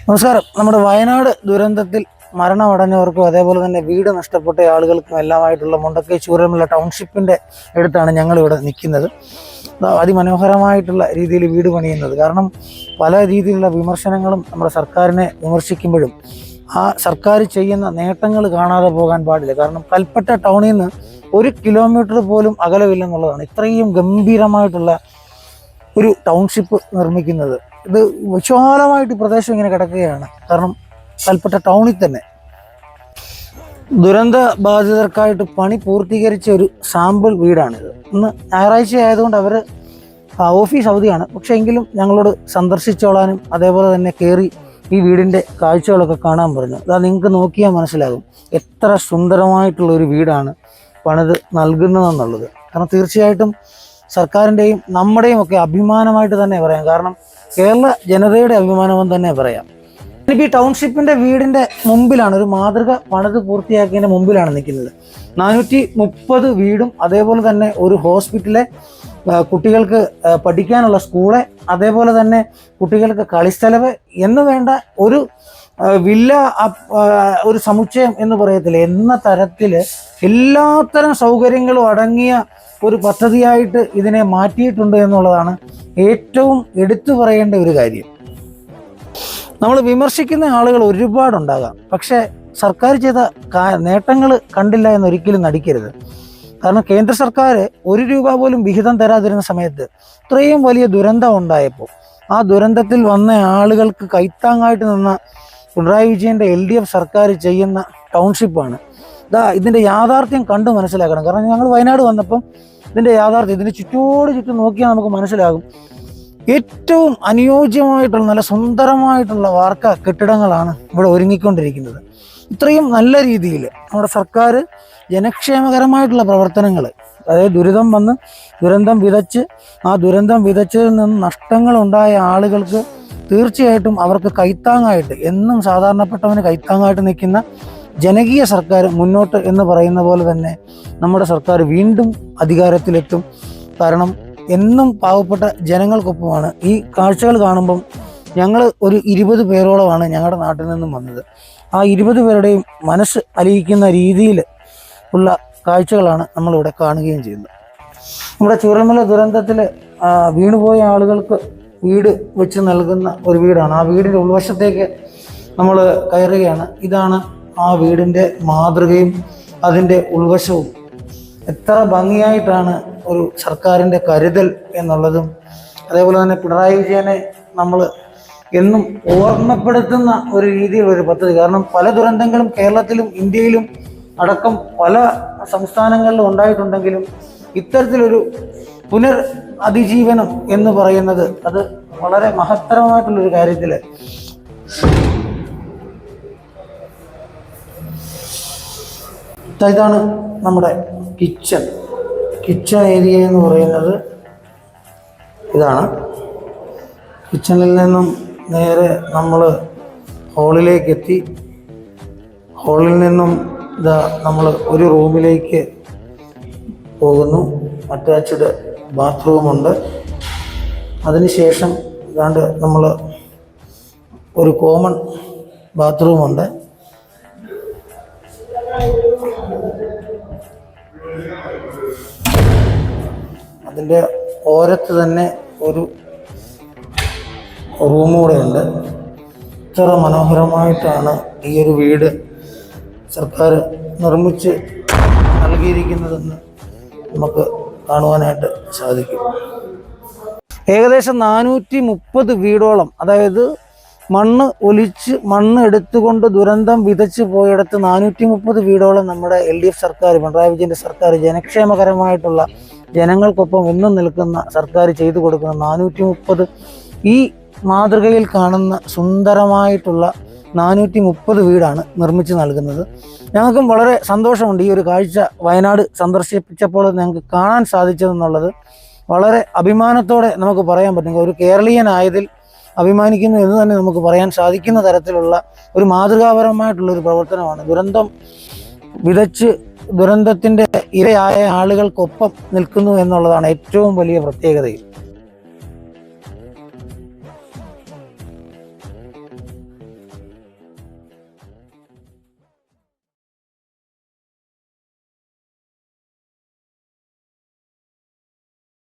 നമസ്കാരം. നമ്മുടെ വയനാട് ദുരന്തത്തിൽ മരണമടഞ്ഞവർക്കും അതേപോലെ തന്നെ വീട് നഷ്ടപ്പെട്ട ആളുകൾക്കും എല്ലാമായിട്ടുള്ള മുണ്ടക്കൈ ചൂരൽമല ടൗൺഷിപ്പിൻ്റെ അടുത്താണ് ഞങ്ങളിവിടെ നിൽക്കുന്നത്. അതിമനോഹരമായിട്ടുള്ള രീതിയിൽ വീട് പണിയുന്നത്. കാരണം പല രീതിയിലുള്ള വിമർശനങ്ങളും നമ്മുടെ സർക്കാരിനെ വിമർശിക്കുമ്പോഴും ആ സർക്കാർ ചെയ്യുന്ന നേട്ടങ്ങൾ കാണാതെ പോകാൻ പാടില്ല. കാരണം കൽപ്പറ്റ ടൗണിൽ നിന്ന് 1 കിലോമീറ്റർ പോലും അകലമില്ലെന്നുള്ളതാണ് ഇത്രയും ഗംഭീരമായിട്ടുള്ള ഒരു ടൗൺഷിപ്പ് നിർമ്മിക്കുന്നത്. ഇത് വിശാലമായിട്ട് പ്രദേശം ഇങ്ങനെ കിടക്കുകയാണ്. കാരണം കൽപ്പറ്റ ടൗണിൽ തന്നെ ദുരന്ത ബാധിതർക്കായിട്ട് പണി പൂർത്തീകരിച്ച ഒരു സാമ്പിൾ വീടാണിത്. ഇന്ന് ഞായറാഴ്ച ആയതുകൊണ്ട് അവർ ഓഫീസ് അവധിയാണ്. പക്ഷേ എങ്കിലും ഞങ്ങളോട് സന്ദർശിച്ചോളാനും അതേപോലെ തന്നെ കയറി ഈ വീടിൻ്റെ കാഴ്ചകളൊക്കെ കാണാൻ പറഞ്ഞു. അതാ നിങ്ങൾക്ക് നോക്കിയാൽ മനസ്സിലാകും എത്ര സുന്ദരമായിട്ടുള്ള ഒരു വീടാണ് പണിത് നൽകുന്നതെന്നുള്ളത്. കാരണം തീർച്ചയായിട്ടും സർക്കാരിൻ്റെയും നമ്മുടെയും ഒക്കെ അഭിമാനമായിട്ട് തന്നെ പറയാം. കാരണം കേരള ജനതയുടെ അഭിമാനം തന്നെ പറയാം. എനിക്ക് ഈ ടൗൺഷിപ്പിൻ്റെ വീടിൻ്റെ മുമ്പിലാണ്, ഒരു മാതൃക പണിത് പൂർത്തിയാക്കിയതിൻ്റെ മുമ്പിലാണ് നിൽക്കുന്നത്. 430 വീടും അതേപോലെ തന്നെ ഒരു ഹോസ്പിറ്റലെ, കുട്ടികൾക്ക് പഠിക്കാനുള്ള സ്കൂള്, അതേപോലെ തന്നെ കുട്ടികൾക്ക് കളിസ്ഥലവ് എന്ന് വേണ്ട ഒരു വില്ല, ഒരു സമുച്ചയം എന്ന് പറയത്തില്ല എന്ന തരത്തിൽ എല്ലാത്തരം സൗകര്യങ്ങളും അടങ്ങിയ ഒരു പദ്ധതിയായിട്ട് ഇതിനെ മാറ്റിയിട്ടുണ്ട് എന്നുള്ളതാണ് ഏറ്റവും എടുത്തു പറയേണ്ട ഒരു കാര്യം. നമ്മൾ വിമർശിക്കുന്ന ആളുകൾ ഒരുപാടുണ്ടാകാം, പക്ഷേ സർക്കാർ ചെയ്ത നേട്ടങ്ങൾ കണ്ടില്ല എന്നൊരിക്കലും നടിക്കരുത്. കാരണം കേന്ദ്ര സർക്കാർ 1 രൂപ പോലും വിഹിതം തരാതിരുന്ന സമയത്ത് ഇത്രയും വലിയ ദുരന്തം ഉണ്ടായപ്പോൾ ആ ദുരന്തത്തിൽ വന്ന ആളുകൾക്ക് കൈത്താങ്ങായിട്ട് നിന്ന പിണറായി വിജയൻ്റെ LDF സർക്കാർ ചെയ്യുന്ന ടൗൺഷിപ്പാണ്. ഇതിൻ്റെ യാഥാർത്ഥ്യം കണ്ട് മനസ്സിലാക്കണം. കാരണം ഞങ്ങൾ വയനാട് വന്നപ്പം ഇതിൻ്റെ യാഥാർത്ഥ്യം, ഇതിൻ്റെ ചുറ്റും നോക്കിയാൽ നമുക്ക് മനസ്സിലാകും. ഏറ്റവും അനുയോജ്യമായിട്ടുള്ള നല്ല സുന്ദരമായിട്ടുള്ള വാർക്ക കെട്ടിടങ്ങളാണ് ഇവിടെ ഒരുങ്ങിക്കൊണ്ടിരിക്കുന്നത്. ഇത്രയും നല്ല രീതിയിൽ നമ്മുടെ സർക്കാർ ജനക്ഷേമകരമായിട്ടുള്ള പ്രവർത്തനങ്ങൾ, അതായത് ദുരന്തം വിതച്ച് ആ ദുരന്തം വിതച്ചതിൽ നിന്ന് നഷ്ടങ്ങളുണ്ടായ ആളുകൾക്ക് തീർച്ചയായിട്ടും അവർക്ക് കൈത്താങ്ങായിട്ട്, എന്നും സാധാരണപ്പെട്ടവന് കൈത്താങ്ങായിട്ട് നിൽക്കുന്ന ജനകീയ സർക്കാർ മുന്നോട്ട് എന്ന് പറയുന്ന പോലെ തന്നെ നമ്മുടെ സർക്കാർ വീണ്ടും അധികാരത്തിലെത്തും. കാരണം എന്നും പാവപ്പെട്ട ജനങ്ങൾക്കൊപ്പമാണ്. ഈ കാഴ്ചകൾ കാണുമ്പം ഞങ്ങൾ ഒരു 20 പേരോളമാണ് ഞങ്ങളുടെ നാട്ടിൽ നിന്നും വന്നത്. ആ 20 പേരുടെയും മനസ്സ് അലിയിക്കുന്ന രീതിയിൽ ഉള്ള കാഴ്ചകളാണ് നമ്മളിവിടെ കാണുകയും ചെയ്യുന്നത്. നമ്മുടെ ചൂരൽമല ദുരന്തത്തിൽ വീണുപോയ ആളുകൾക്ക് വീട് വെച്ച് നൽകുന്ന ഒരു വീടാണ്. ആ വീടിൻ്റെ ഉൾവശത്തേക്ക് നമ്മൾ കയറുകയാണ്. ഇതാണ് ആ വീടിൻ്റെ മാതൃകയും അതിൻ്റെ ഉൾവശവും. എത്ര ഭംഗിയായിട്ടാണ് ഒരു സർക്കാരിൻ്റെ കരുതൽ എന്നുള്ളതും, അതേപോലെ തന്നെ പിണറായി വിജയനെ നമ്മൾ എന്നും ഓർമ്മപ്പെടുത്തുന്ന ഒരു രീതിയിലൊരു പദ്ധതി. കാരണം പല ദുരന്തങ്ങളും കേരളത്തിലും ഇന്ത്യയിലും അടക്കം പല സംസ്ഥാനങ്ങളിലും ഉണ്ടായിട്ടുണ്ടെങ്കിലും ഇത്തരത്തിലൊരു അതിജീവനം എന്ന് പറയുന്നത് അത് വളരെ മഹത്തരമായിട്ടുള്ളൊരു കാര്യത്തിൽ ഇതാണ് നമ്മുടെ കിച്ചൺ ഏരിയ എന്ന് പറയുന്നത്. ഇതാണ് കിച്ചണിൽ നിന്നും നേരെ നമ്മൾ ഹാളിലേക്ക് എത്തി. ഹാളിൽ നിന്നും നമ്മൾ ഒരു റൂമിലേക്ക് പോകുന്നു. അറ്റാച്ച്ഡ് ബാത്റൂമുണ്ട്. അതിനുശേഷം നമ്മൾ ഒരു കോമൺ ബാത്റൂമുണ്ട്. അതിൻ്റെ ഓരത്ത് തന്നെ ഒരു റൂം കൂടെ ഉണ്ട്. ഇത്ര മനോഹരമായിട്ടാണ് ഈ ഒരു വീട് സർക്കാർ നിർമ്മിച്ച് നൽകിയിരിക്കുന്നതെന്ന് നമുക്ക് കാണുവാനായിട്ട് സാധിക്കും. ഏകദേശം 430 വീടോളം, അതായത് മണ്ണ് ഒലിച്ച് മണ്ണ് എടുത്തുകൊണ്ട് ദുരന്തം വിതച്ച് പോയിടത്ത് 430 വീടോളം നമ്മുടെ LDF സർക്കാർ, പിണറായി വിജയൻ്റെ സർക്കാർ, ജനക്ഷേമകരമായിട്ടുള്ള ജനങ്ങൾക്കൊപ്പം എന്നും നിൽക്കുന്ന സർക്കാർ ചെയ്തു കൊടുക്കുന്ന 430 ഈ മാതൃകയിൽ കാണുന്ന സുന്ദരമായിട്ടുള്ള 430 വീടാണ് നിർമ്മിച്ച് നൽകുന്നത്. ഞങ്ങൾക്കും വളരെ സന്തോഷമുണ്ട് ഈ ഒരു കാഴ്ച വയനാട് സന്ദർശിച്ചപ്പോൾ ഞങ്ങൾക്ക് കാണാൻ സാധിച്ചതെന്നുള്ളത്. വളരെ അഭിമാനത്തോടെ നമുക്ക് പറയാൻ പറ്റും. ഒരു കേരളീയനായതിൽ അഭിമാനിക്കുന്നു എന്ന് തന്നെ നമുക്ക് പറയാൻ സാധിക്കുന്ന തരത്തിലുള്ള ഒരു മാതൃകാപരമായിട്ടുള്ളൊരു പ്രവർത്തനമാണ്. ദുരന്തം വിതച്ച് ദുരന്തത്തിൻ്റെ ഇരയായ ആളുകൾക്കൊപ്പം നിൽക്കുന്നു എന്നുള്ളതാണ് ഏറ്റവും വലിയ പ്രത്യേകതയും.